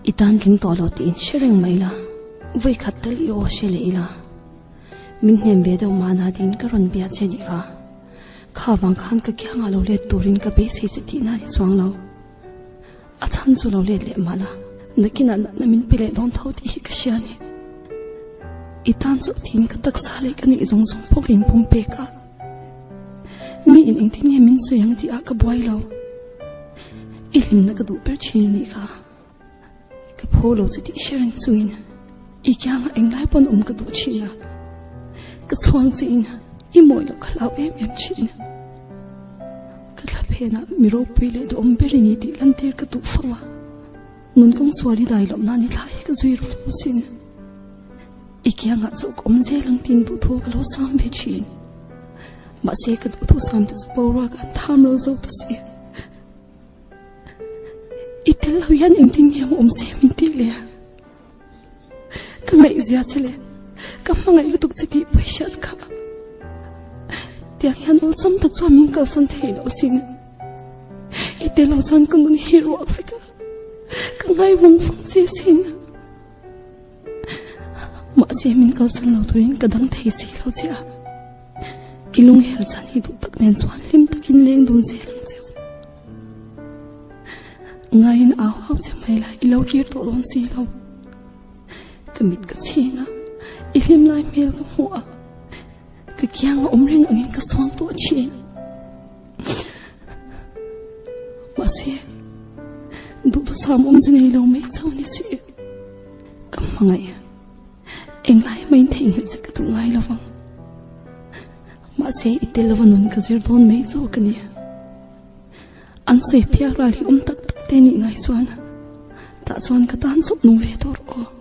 itan ling tolo tin shereng maila voi khattal I o sheleila min hnem ve do mana din karon bia chedi kha khawang khan ka kya ngalo le turin ka be se ti na ni chuang lo a chan chu lo le le mala nakina na min pele don thau ti ka shiani itan chu tin ka tak sa le ka ni zong zong pokin pum pe ka mi in ing tin min su yang ti a ka boy lo ilim na ka du per chin ni ka ka pholo chi ti shereng chuin I kya nga eng lai pon ka du china ka chuang chin I moi lo khalau em china ka la phena miro pile do omberi ni ti lantir ka tu fawa nun kong swali dai lo na ni thai ka zui ru sin I kya nga chok om je lang tin du tho ka lo sam be chin ma se ka du tho sam te bo ra ka tham lo zo ta se itel lo yan eng tin yam om se min ti le ka ngai zia chele ka mangai lu tuk chiti paishat ka tiang yan ol sam tak chwa min kal san the lo sin itel lo chan kun ni hero afrika ka ngai wong phang che sin ma se min kal san lo tuin ka dang thei si lo cha kilung her chan hi du tak nen chwan lim takin leng dun se lang che ngain aw haw che mai la I lo kir to don si lo kamit ka chinga ilim lai mel ka hua ka kyang omreng angin ka swang to chi mase du to samom jene lo me chawni si kam mangai eng lai main thing hi ka tu ngai lawang mase itelawanun ka zir don me zo kani an soi piak ra li tak tak te ni ngai chuan ta chuan ka tan chup nu ve tor o